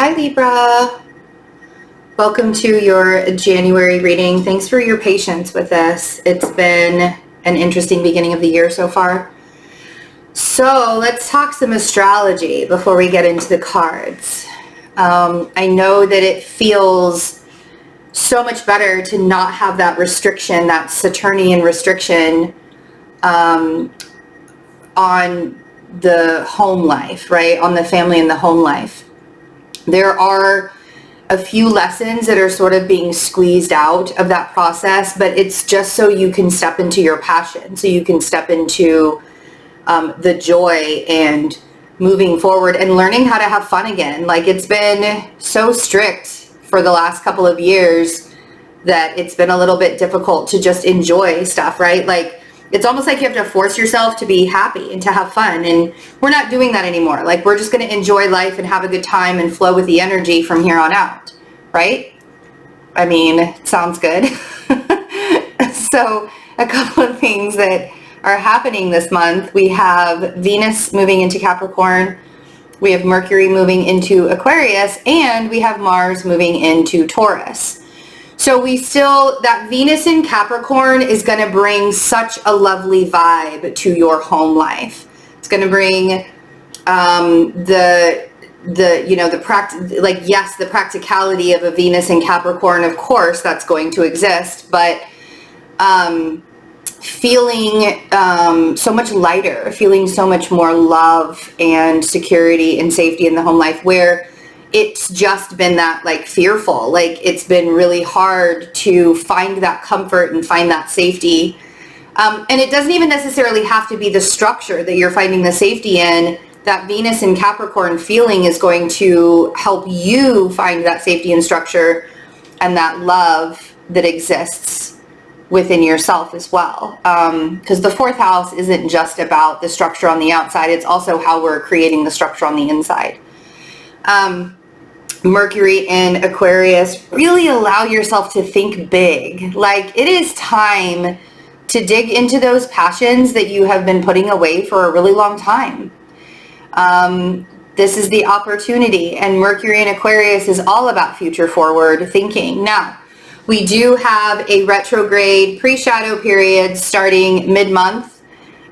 Hi Libra, welcome to your January reading. Thanks for your patience with this. It's been an interesting beginning of the year so far. So let's talk some astrology before we get into the cards. I know that it feels so much better to not have that restriction, that Saturnian restriction on the home life, right? On the family and the home life. There are a few lessons that are sort of being squeezed out of that process, but it's just so you can step into your passion, so you can step into the joy and moving forward and learning how to have fun again. Like, it's been so strict for the last couple of years that it's been a little bit difficult to just enjoy stuff, right? Like, it's almost like you have to force yourself to be happy and to have fun, and we're not doing that anymore. Like, we're just going to enjoy life and have a good time and flow with the energy from here on out, right? I mean, it sounds good. So a couple of things that are happening this month. We have Venus moving into Capricorn, we have Mercury moving into Aquarius, and we have Mars moving into Taurus. So that Venus in Capricorn is going to bring such a lovely vibe to your home life. It's going to bring the practicality of a Venus in Capricorn. Of course, that's going to exist, but feeling so much lighter, feeling so much more love and security and safety in the home life, where it's just been that like fearful, like it's been really hard to find that comfort and find that safety. And it doesn't even necessarily have to be the structure that you're finding the safety in. That Venus in Capricorn feeling is going to help you find that safety and structure and that love that exists within yourself as well. Because the fourth house isn't just about the structure on the outside, it's also how we're creating the structure on the inside. Mercury in Aquarius, really allow yourself to think big. Like, it is time to dig into those passions that you have been putting away for a really long time. This is the opportunity, and Mercury in Aquarius is all about future forward thinking. Now, we do have a retrograde pre-shadow period starting mid-month,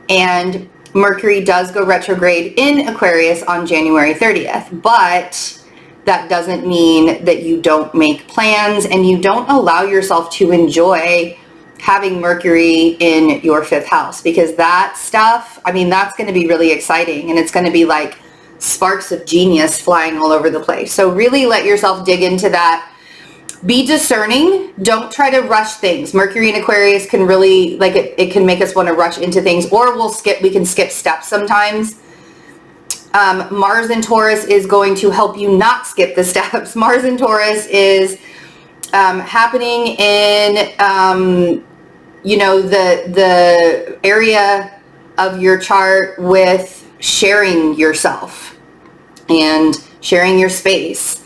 and Mercury does go retrograde in Aquarius on January 30th, but that doesn't mean that you don't make plans and you don't allow yourself to enjoy having Mercury in your fifth house, because that stuff, I mean, that's going to be really exciting, and it's going to be like sparks of genius flying all over the place. So really let yourself dig into that. Be discerning. Don't try to rush things. Mercury in Aquarius can really, like, it can make us want to rush into things, or we can skip steps sometimes. Mars in Taurus is going to help you not skip the steps. Mars in Taurus is happening in, the area of your chart with sharing yourself and sharing your space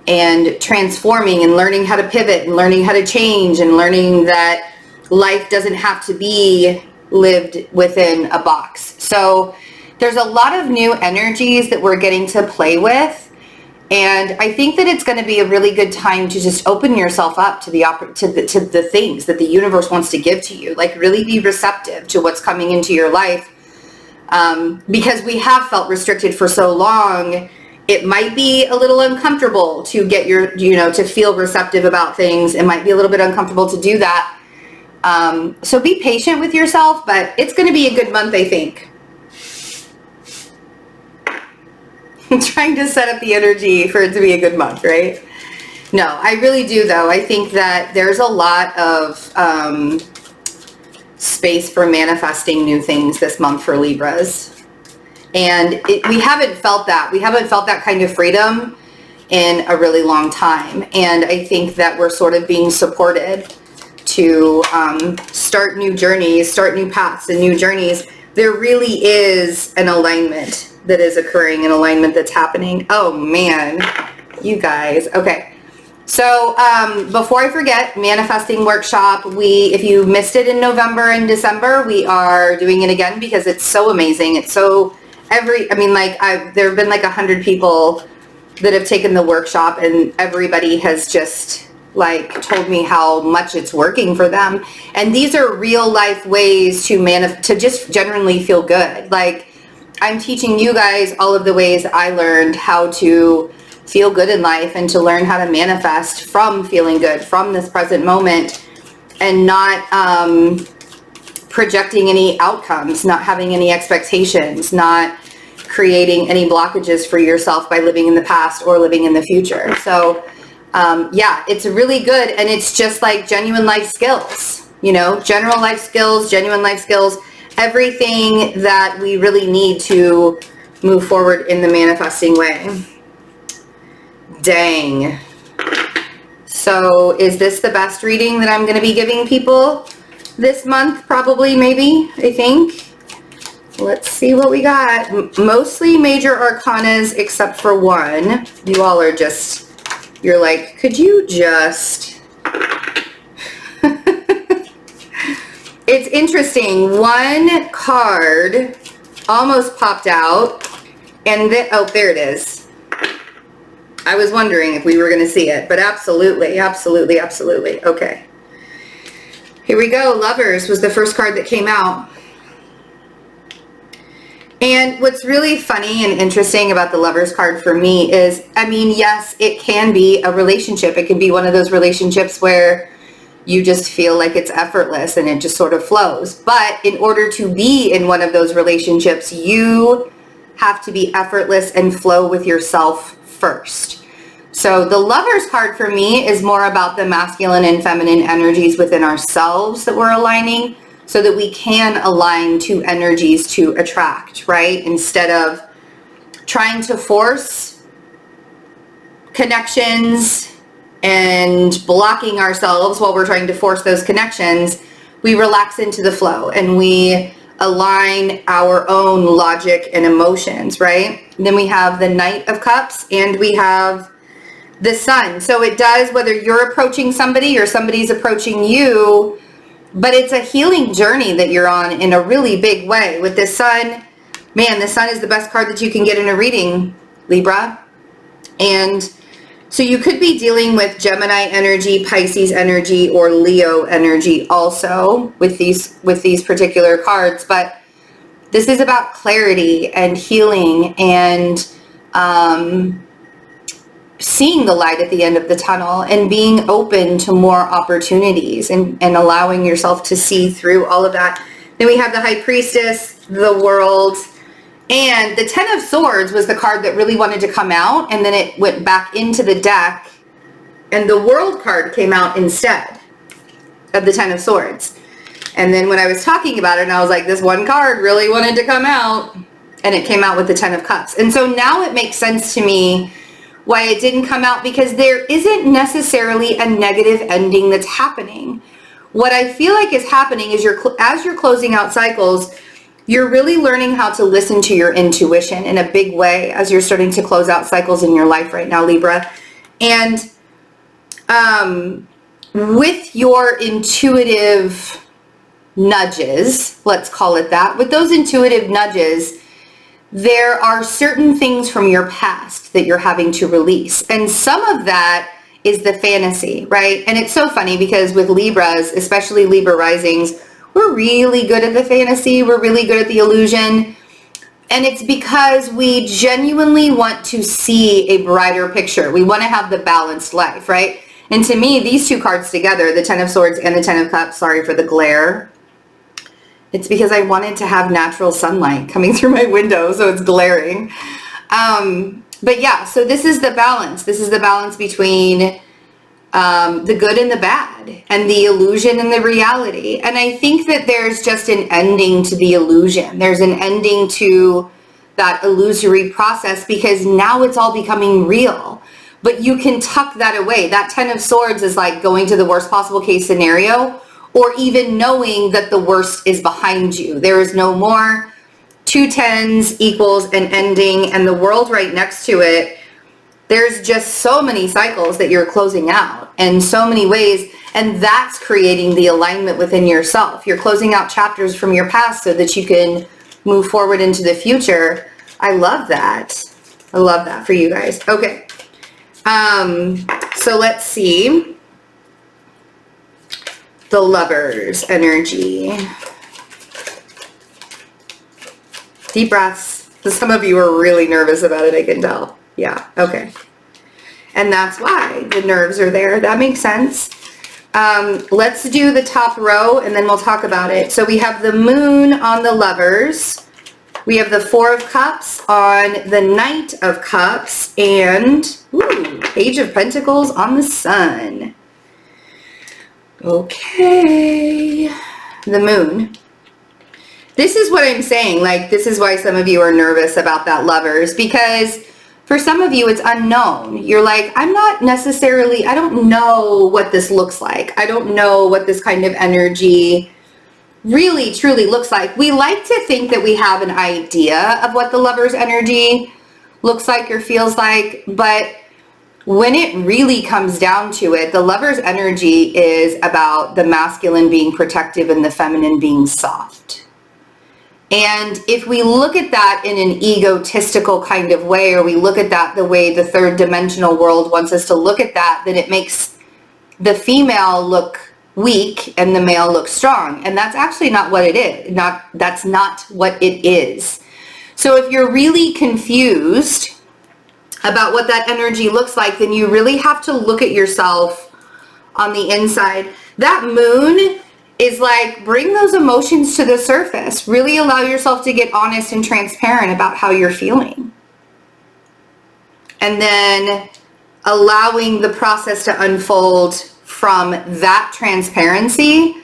and transforming and learning how to pivot and learning how to change and learning that life doesn't have to be lived within a box. So there's a lot of new energies that we're getting to play with, and I think that it's going to be a really good time to just open yourself up to the things that the universe wants to give to you. Like, really be receptive to what's coming into your life, because we have felt restricted for so long. It might be a little uncomfortable to get to feel receptive about things. It might be a little bit uncomfortable to do that. So be patient with yourself, but it's going to be a good month, I think. I'm trying to set up the energy for it to be a good month, right? No, I really do, though. I think that there's a lot of space for manifesting new things this month for Libras. And we haven't felt that. We haven't felt that kind of freedom in a really long time. And I think that we're sort of being supported to start new journeys, start new paths and new journeys. There really is an alignment that is occurring, an alignment that's happening. Oh man, you guys. Okay. So before I forget, manifesting workshop, if you missed it in November and December, we are doing it again because it's so amazing. It's so there have been like 100 people that have taken the workshop, and everybody has just like told me how much it's working for them. And these are real life ways to just generally feel good. Like, I'm teaching you guys all of the ways I learned how to feel good in life and to learn how to manifest from feeling good, from this present moment, and not projecting any outcomes, not having any expectations, not creating any blockages for yourself by living in the past or living in the future. So yeah, it's really good. And it's just like genuine life skills, you know, general life skills, genuine life skills, everything that we really need to move forward in the manifesting way. Dang. So is this the best reading that I'm going to be giving people this month? Probably, maybe, I think. Let's see what we got. Mostly major arcanas except for one. You all are just, you're like, could you just... It's interesting. One card almost popped out, and then, oh, there it is. I was wondering if we were going to see it, but absolutely, absolutely, absolutely. Okay. Here we go. Lovers was the first card that came out. And what's really funny and interesting about the Lovers card for me is, I mean, yes, it can be a relationship. It can be one of those relationships where you just feel like it's effortless and it just sort of flows. But in order to be in one of those relationships, you have to be effortless and flow with yourself first. So the Lovers card for me is more about the masculine and feminine energies within ourselves that we're aligning, so that we can align to energies to attract, right? Instead of trying to force connections and blocking ourselves while we're trying to force those connections, we relax into the flow and we align our own logic and emotions, right? And then we have the Knight of Cups and we have the Sun. So it does, whether you're approaching somebody or somebody's approaching you, but it's a healing journey that you're on in a really big way. With the Sun, man, the Sun is the best card that you can get in a reading, Libra. And so you could be dealing with Gemini energy, Pisces energy, or Leo energy also with these particular cards. But this is about clarity and healing and seeing the light at the end of the tunnel and being open to more opportunities and allowing yourself to see through all of that. Then we have the High Priestess, the World, and the Ten of Swords was the card that really wanted to come out, and then it went back into the deck and the World card came out instead of the Ten of Swords. And then when I was talking about it, and I was like, this one card really wanted to come out, and it came out with the Ten of Cups. And so now it makes sense to me why it didn't come out, because there isn't necessarily a negative ending that's happening. What I feel like is happening is as you're closing out cycles, you're really learning how to listen to your intuition in a big way as you're starting to close out cycles in your life right now, Libra. And with your intuitive nudges, let's call it that, with those intuitive nudges, there are certain things from your past that you're having to release. And some of that is the fantasy, right? And it's so funny because with Libras, especially Libra risings, we're really good at the fantasy. We're really good at the illusion. And it's because we genuinely want to see a brighter picture. We want to have the balanced life, right? And to me, these two cards together, the Ten of Swords and the Ten of Cups, sorry for the glare. It's because I wanted to have natural sunlight coming through my window, so it's glaring. But yeah, so this is the balance. This is the balance between the good and the bad, and the illusion and the reality. And I think that there's just an ending to the illusion. There's an ending to that illusory process, because now it's all becoming real. But you can tuck that away. That Ten of Swords is like going to the worst possible case scenario, or even knowing that the worst is behind you. There is no more. 2 tens equals an ending, and the World right next to it, there's just so many cycles that you're closing out in so many ways, and that's creating the alignment within yourself. You're closing out chapters from your past so that you can move forward into the future. I love that. I love that for you guys. Okay. So let's see. The Lovers energy. Deep breaths. Some of you are really nervous about it, I can tell. Yeah, okay. And that's why the nerves are there. That makes sense. Let's do the top row and then we'll talk about it. So we have the Moon on the Lovers. We have the Four of Cups on the Knight of Cups and Page of Pentacles on the Sun. Okay. The Moon. This is what I'm saying. Like, this is why some of you are nervous about that Lovers, because for some of you, it's unknown. You're like, I don't know what this looks like. I don't know what this kind of energy really, truly looks like. We like to think that we have an idea of what the Lovers energy looks like or feels like, but when it really comes down to it, the Lovers energy is about the masculine being protective and the feminine being soft. And if we look at that in an egotistical kind of way, or we look at that the way the third dimensional world wants us to look at that, then it makes the female look weak and the male look strong. And that's actually not what it is. That's not what it is. So if you're really confused about what that energy looks like, then you really have to look at yourself on the inside. That Moon is like, bring those emotions to the surface. Really allow yourself to get honest and transparent about how you're feeling. And then allowing the process to unfold from that transparency,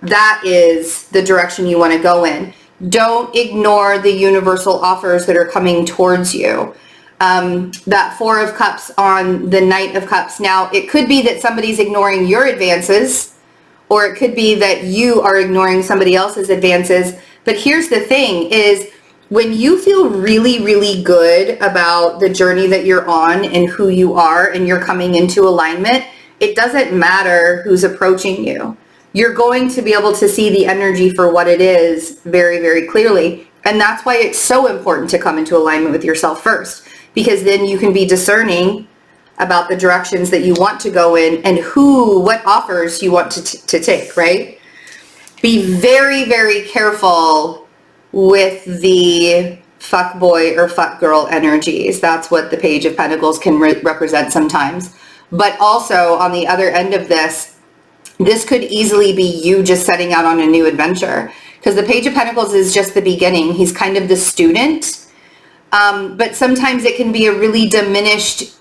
that is the direction you want to go in. Don't ignore the universal offers that are coming towards you. That Four of Cups on the Knight of Cups. Now, it could be that somebody's ignoring your advances, or it could be that you are ignoring somebody else's advances. But here's the thing is, when you feel really, really good about the journey that you're on and who you are and you're coming into alignment, it doesn't matter who's approaching you. You're going to be able to see the energy for what it is very, very clearly. And that's why it's so important to come into alignment with yourself first, because then you can be discerning about the directions that you want to go in and what offers you want to take, right? Be very, very careful with the fuck boy or fuck girl energies. That's what the Page of Pentacles can represent sometimes. But also on the other end of this could easily be you just setting out on a new adventure, because the Page of Pentacles is just the beginning. He's kind of the student. But sometimes it can be a really diminished,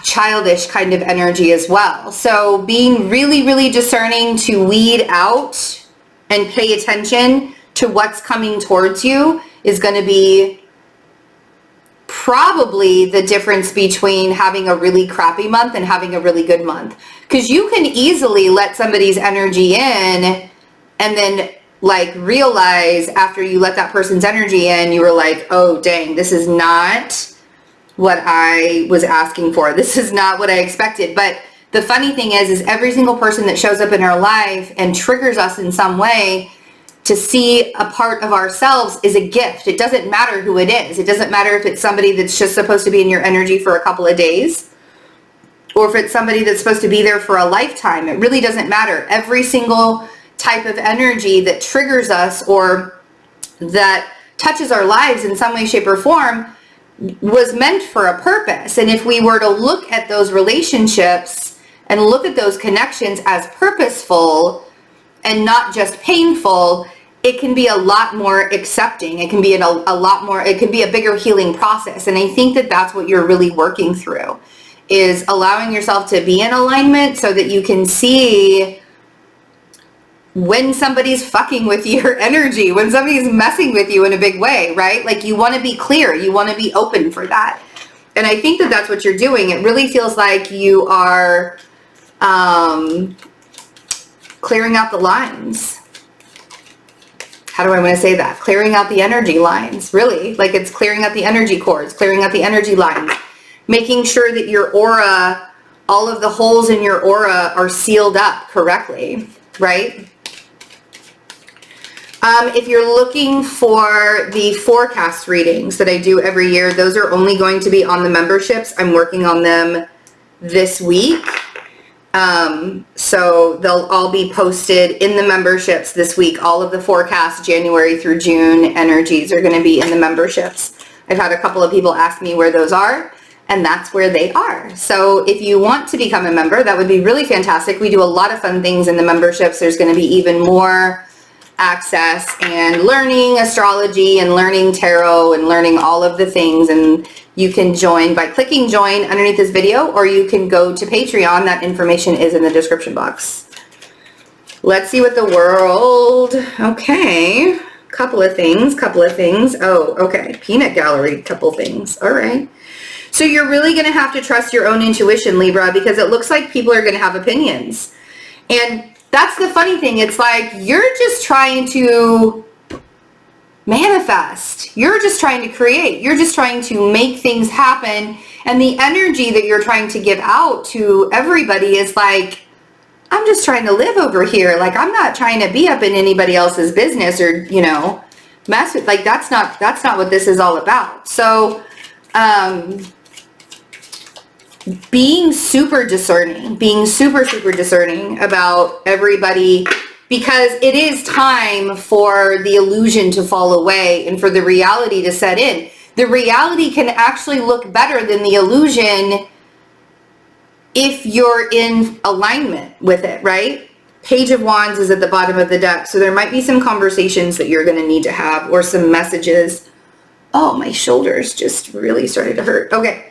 childish kind of energy as well. So being really, really discerning to weed out and pay attention to what's coming towards you is going to be probably the difference between having a really crappy month and having a really good month. Because you can easily let somebody's energy in and then like realize after you let that person's energy in, you were like, oh dang, this is not what I was asking for. This is not what I expected. But the funny thing is every single person that shows up in our life and triggers us in some way to see a part of ourselves is a gift. It doesn't matter who it is. It doesn't matter if it's somebody that's just supposed to be in your energy for a couple of days, or if it's somebody that's supposed to be there for a lifetime. It really doesn't matter. Every single type of energy that triggers us or that touches our lives in some way, shape, or form was meant for a purpose. And if we were to look at those relationships and look at those connections as purposeful and not just painful, it can be a lot more accepting. It can be a lot more, it can be a bigger healing process. And I think that that's what you're really working through, is allowing yourself to be in alignment so that you can see when somebody's fucking with your energy, when somebody's messing with you in a big way, right? Like, you want to be clear, you want to be open for that. And I think that that's what you're doing. It really feels like you are clearing out the lines. How do I want to say that? Clearing out the energy lines, really. Like, it's clearing out the energy cords, clearing out the energy lines, making sure that your aura, all of the holes in your aura are sealed up correctly, right? If you're looking for the forecast readings that I do every year, those are only going to be on the memberships. I'm working on them this week. So they'll all be posted in the memberships this week. All of the forecasts, January through June energies, are going to be in the memberships. I've had a couple of people ask me where those are, and that's where they are. So if you want to become a member, that would be really fantastic. We do a lot of fun things in the memberships. There's going to be even more access and learning astrology and learning tarot and learning all of the things. And you can join by clicking join underneath this video, or you can go to Patreon. That information is in the description box. Let's see what the world, okay, couple of things. Oh, okay, peanut gallery, couple things. All right. So you're really going to have to trust your own intuition, Libra, because it looks like people are going to have opinions. And that's the funny thing. It's like you're just trying to manifest. You're just trying to create. You're just trying to make things happen. And the energy that you're trying to give out to everybody is like, I'm just trying to live over here. Like, I'm not trying to be up in anybody else's business or, you know, mess with, like, that's not what this is all about. So, being super discerning about everybody, because it is time for the illusion to fall away and for the reality to set in. The reality can actually look better than the illusion if you're in alignment with it, right? Page of Wands is at the bottom of the deck, so there might be some conversations that you're going to need to have, or some messages. Oh, my shoulders just really started to hurt. Okay.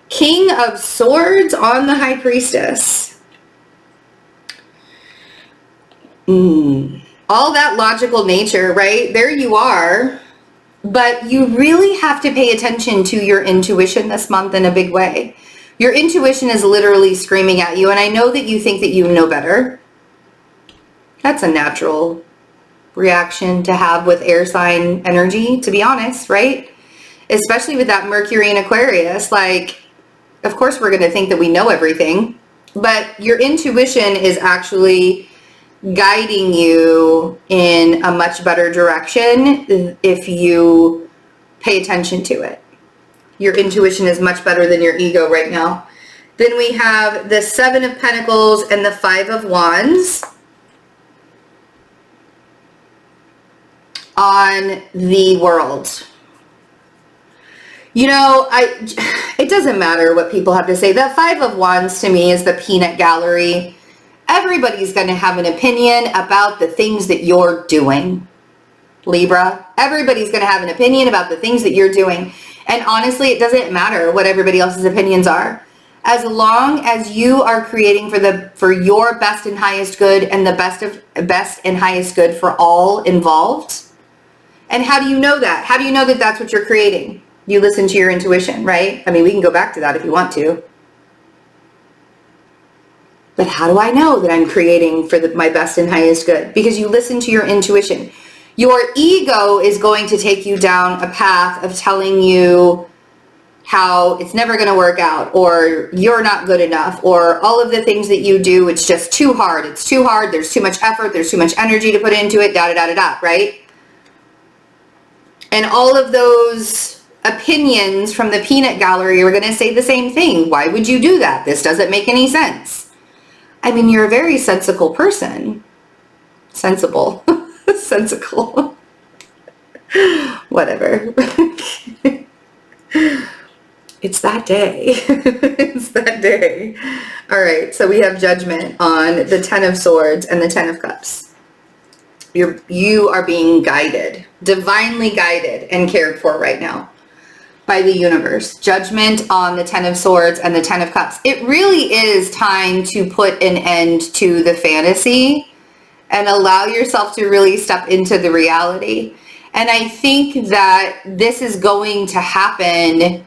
King of Swords on the High Priestess. All that logical nature, right? There you are. But you really have to pay attention to your intuition this month in a big way. Your intuition is literally screaming at you, and I know that you think that you know better. That's a natural reaction to have with air sign energy, to be honest, right? Especially with that Mercury in Aquarius. Like, of course we're going to think that we know everything, but your intuition is actually guiding you in a much better direction if you pay attention to it. Your intuition is much better than your ego right now. Then we have the Seven of Pentacles and the Five of Wands on the World. You know, it doesn't matter what people have to say. The Five of Wands to me is the peanut gallery. Everybody's going to have an opinion about the things that you're doing, Libra. Everybody's going to have an opinion about the things that you're doing. And honestly, it doesn't matter what everybody else's opinions are. As long as you are creating for your best and highest good, and the best and highest good for all involved. And how do you know that? How do you know that that's what you're creating? You listen to your intuition, right? I mean, we can go back to that if you want to. But how do I know that I'm creating for my best and highest good? Because you listen to your intuition. Your ego is going to take you down a path of telling you how it's never going to work out, or you're not good enough, or all of the things that you do, it's just too hard. It's too hard. There's too much effort. There's too much energy to put into it, right? And all of those opinions from the peanut gallery are going to say the same thing. Why would you do that? This doesn't make any sense. I mean, you're a very sensible person. Sensible. Sensical. Whatever. It's that day. It's that day. All right, so we have Judgment on the Ten of Swords and the Ten of Cups. You are being guided, divinely guided and cared for right now by the universe. Judgment on the Ten of Swords and the Ten of Cups. It really is time to put an end to the fantasy and allow yourself to really step into the reality. And I think that this is going to happen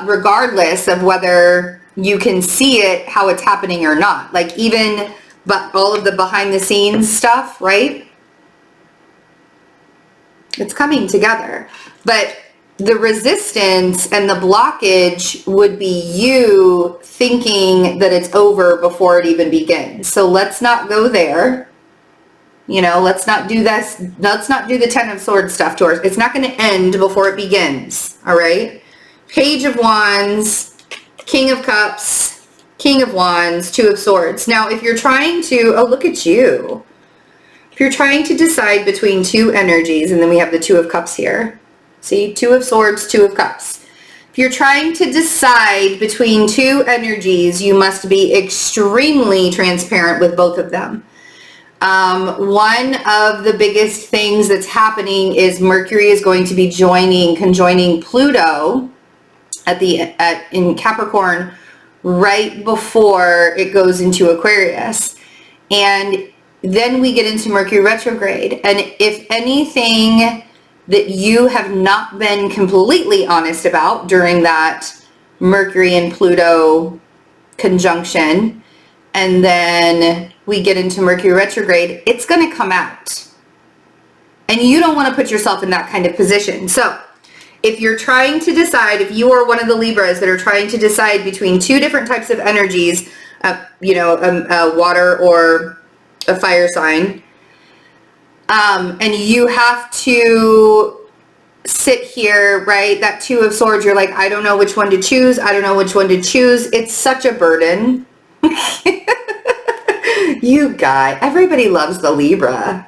regardless of whether you can see it, how it's happening or not. Like, even but all of the behind the scenes stuff, right? It's coming together. But the resistance and the blockage would be you thinking that it's over before it even begins. So let's not go there. You know, let's not do this. Let's not do the Ten of Swords stuff to us. It's not going to end before it begins. All right. Page of Wands, King of Cups, King of Wands, Two of Swords. Now, if you're trying to, oh, look at you. If you're trying to decide between two energies, and then we have the Two of Cups here. See, Two of Swords, Two of Cups. If you're trying to decide between two energies, you must be extremely transparent with both of them. One of the biggest things that's happening is Mercury is going to be conjoining Pluto in Capricorn right before it goes into Aquarius. And then we get into Mercury retrograde. And if anything that you have not been completely honest about during that Mercury and Pluto conjunction, and then we get into Mercury retrograde, it's going to come out. And you don't want to put yourself in that kind of position. So if you're trying to decide, if you are one of the Libras that are trying to decide between two different types of energies, a water or a fire sign, and you have to sit here, right? That Two of Swords, you're like, I don't know which one to choose. I don't know which one to choose. It's such a burden. You guys, everybody loves the Libra.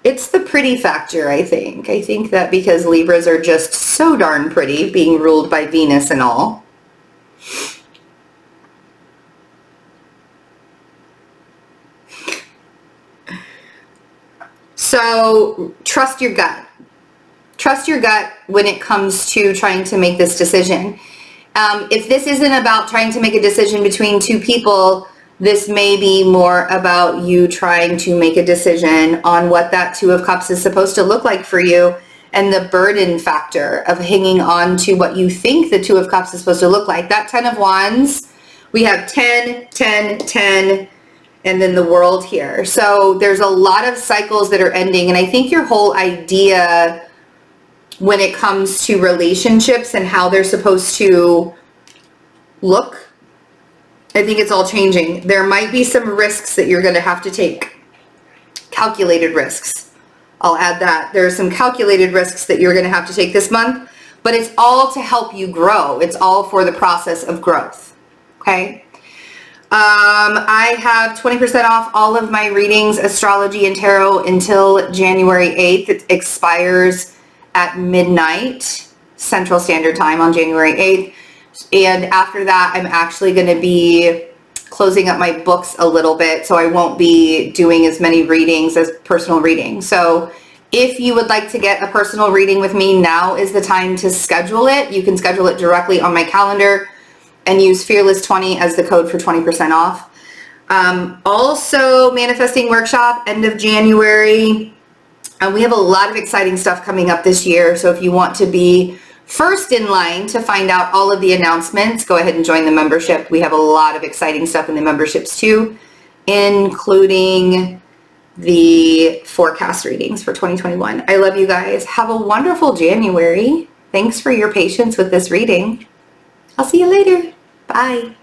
It's the pretty factor, I think. I think that because Libras are just so darn pretty, being ruled by Venus and all. So trust your gut. Trust your gut when it comes to trying to make this decision. If this isn't about trying to make a decision between two people, this may be more about you trying to make a decision on what that Two of Cups is supposed to look like for you, and the burden factor of hanging on to what you think the Two of Cups is supposed to look like. That Ten of Wands, we have 10, 10, 10, and then the World here. So there's a lot of cycles that are ending, and I think your whole idea when it comes to relationships and how they're supposed to look, I think it's all changing. There might be some risks that you're going to have to take. Calculated risks. I'll add that. There are some calculated risks that you're going to have to take this month, but it's all to help you grow. It's all for the process of growth. Okay? I have 20% off all of my readings, astrology and tarot, until January 8th. It expires at midnight Central Standard Time on January 8th. And after that, I'm actually going to be closing up my books a little bit, so I won't be doing as many readings as personal readings. So if you would like to get a personal reading with me, now is the time to schedule it. You can schedule it directly on my calendar and use Fearless20 as the code for 20% off. Also, Manifesting Workshop, end of January. We have a lot of exciting stuff coming up this year, so if you want to be first in line to find out all of the announcements, go ahead and join the membership. We have a lot of exciting stuff in the memberships too, including the forecast readings for 2021. I love you guys. Have a wonderful January. Thanks for your patience with this reading. I'll see you later. Bye.